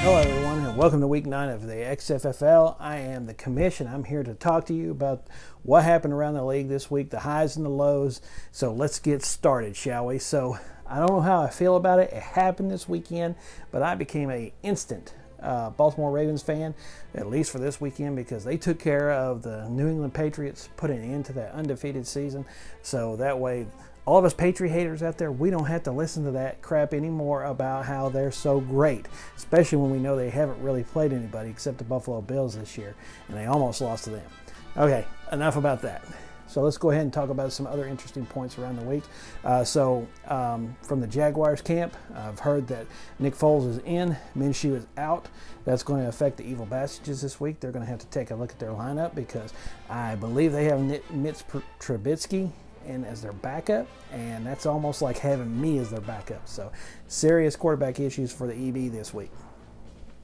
Hello everyone and welcome to week 9 of the XFFL. I am the commission. I'm here to talk to you about what happened around the league this week, the highs and the lows. So let's get started, shall we? So I don't know how I feel about it. It happened this weekend, but I became an instant Baltimore Ravens fan, at least for this weekend, because they took care of the New England Patriots, putting an end to that undefeated season. So that way, all of us Patriot haters out there, we don't have to listen to that crap anymore about how they're so great, especially when we know they haven't really played anybody except the Buffalo Bills this year, and they almost lost to them. Okay, enough about that. So let's go ahead and talk about some other interesting points around the week. From the Jaguars camp, I've heard that Nick Foles is in, Minshew is out. That's going to affect the Evil Bastards this week. They're going to have to take a look at their lineup because I believe they have Mitch Trubisky in as their backup, and that's almost like having me as their backup. So serious quarterback issues for the EB this week.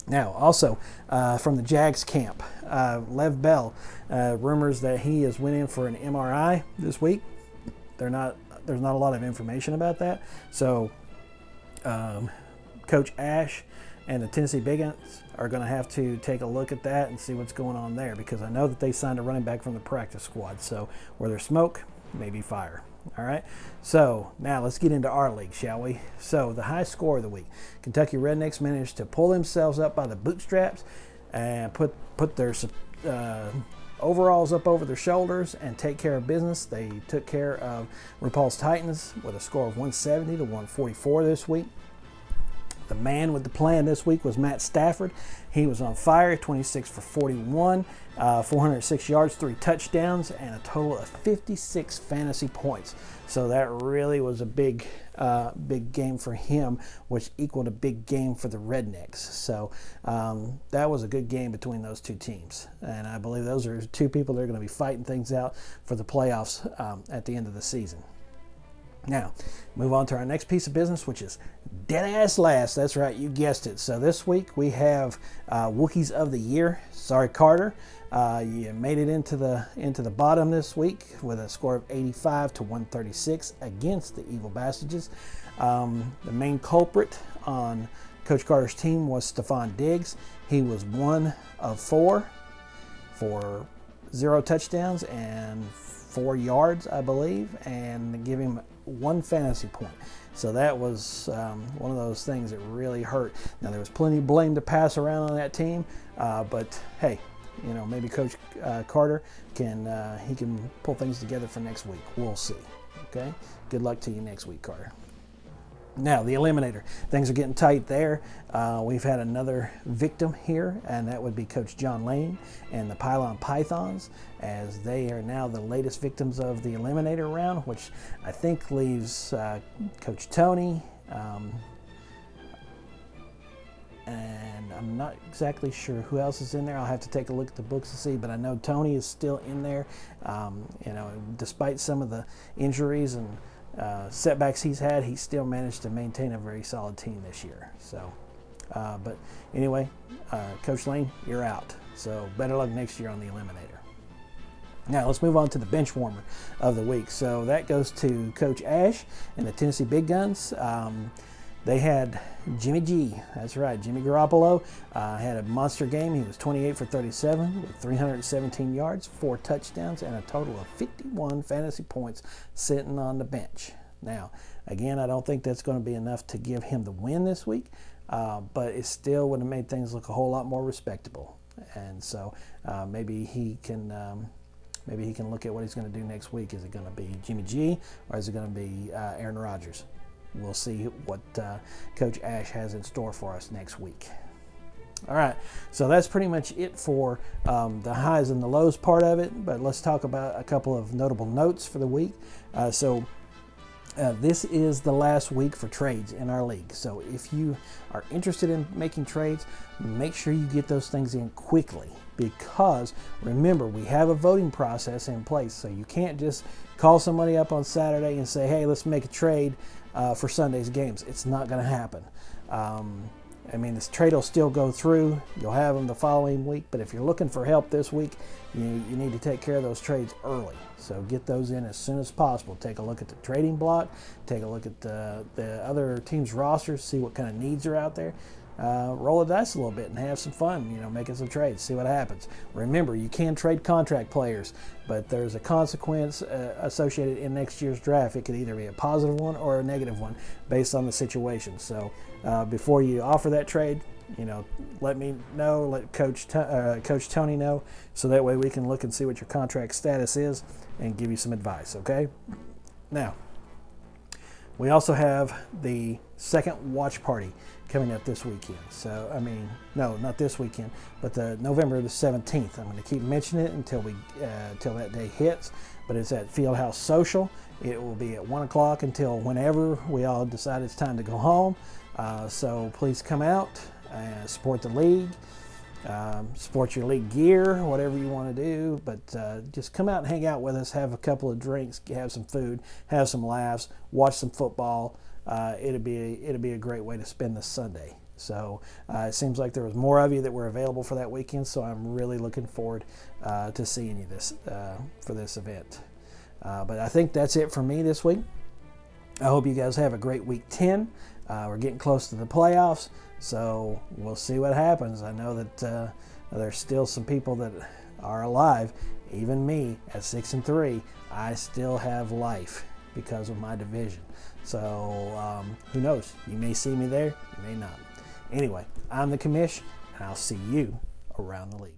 Now, also from the Jags camp, Lev Bell, rumors that he is went in for an MRI this week. There's not a lot of information about that. So Coach Ash and the Tennessee Big Guns are going to have to take a look at that and see what's going on there, because I know that they signed a running back from the practice squad. So where there's smoke, maybe fire. All right, so now let's get into our league, shall we? So the high score of the week, Kentucky Rednecks managed to pull themselves up by the bootstraps and put their overalls up over their shoulders and take care of business. They took care of Repulse Titans with a score of 170 to 144 this week. The man with the plan this week was Matt Stafford. He was on fire, 26 for 41, 406 yards, 3 touchdowns, and a total of 56 fantasy points. So that really was a big game for him, which equaled a big game for the Rednecks. So that was a good game between those two teams. And I believe those are two people that are going to be fighting things out for the playoffs at the end of the season. Now, move on to our next piece of business, which is dead ass last. That's right, you guessed it. So this week we have Wookiees of the Year. Sorry, Carter, you made it into the bottom this week with a score of 85 to 136 against the Evil Bastards. The main culprit on Coach Carter's team was Stephon Diggs. He was 1 of 4 for 0 touchdowns and 4 yards, I believe, and give him 1 fantasy point. So that was one of those things that really hurt. Now, there was plenty of blame to pass around on that team, but hey, you know, maybe Coach Carter can pull things together for next week. We'll see. Okay, good luck to you next week, Carter. Now, the Eliminator. Things are getting tight there. We've had another victim here, and that would be Coach John Lane and the Pylon Pythons, as they are now the latest victims of the Eliminator round, which I think leaves Coach Tony, and I'm not exactly sure who else is in there. I'll have to take a look at the books to see, but I know Tony is still in there. Despite some of the injuries and setbacks he's had, he still managed to maintain a very solid team this year. So, but anyway, Coach Lane, you're out. So better luck next year on the Eliminator. Now let's move on to the bench warmer of the week. So that goes to Coach Ash and the Tennessee Big Guns. They had Jimmy G. That's right, Jimmy Garoppolo had a monster game. He was 28 for 37 with 317 yards, 4 touchdowns, and a total of 51 fantasy points sitting on the bench. Now, again, I don't think that's going to be enough to give him the win this week, but it still would have made things look a whole lot more respectable. And so maybe he can look at what he's going to do next week. Is it going to be Jimmy G or is it going to be Aaron Rodgers? We'll see what Coach Ash has in store for us next week. All right, so that's pretty much it for the highs and the lows part of it, but let's talk about a couple of notable notes for the week. This is the last week for trades in our league. So if you are interested in making trades, make sure you get those things in quickly, because remember, we have a voting process in place. So you can't just call somebody up on Saturday and say, hey, let's make a trade for Sunday's games. It's not going to happen. This trade will still go through. You'll have them the following week, but if you're looking for help this week, you need to take care of those trades early. So get those in as soon as possible. Take a look at the trading block. Take a look at the other teams' rosters, see what kind of needs are out there. roll the dice a little bit and have some fun, making some trades, see what happens. Remember, you can trade contract players, but there's a consequence associated in next year's draft. It could either be a positive one or a negative one based on the situation. So before you offer that trade, let me know, let Coach Tony know, so that way we can look and see what your contract status is and give you some advice, okay? Now, we also have the second watch party coming up this weekend. So, no, not this weekend, but the November the 17th. I'm going to keep mentioning it until that day hits, but it's at Fieldhouse Social. It will be at 1 o'clock until whenever we all decide it's time to go home. So please come out and support the league. Support your league gear, whatever you want to do, but just come out and hang out with us, have a couple of drinks, have some food, have some laughs, watch some football. It'll be a great way to spend this Sunday. So it seems like there was more of you that were available for that weekend, so I'm really looking forward to seeing you for this event. But I think that's it for me this week. I hope you guys have a great week 10. We're getting close to the playoffs, so we'll see what happens. I know that there's still some people that are alive. Even me at 6-3, I still have life because of my division. So who knows? You may see me there, you may not. Anyway, I'm the commish, and I'll see you around the league.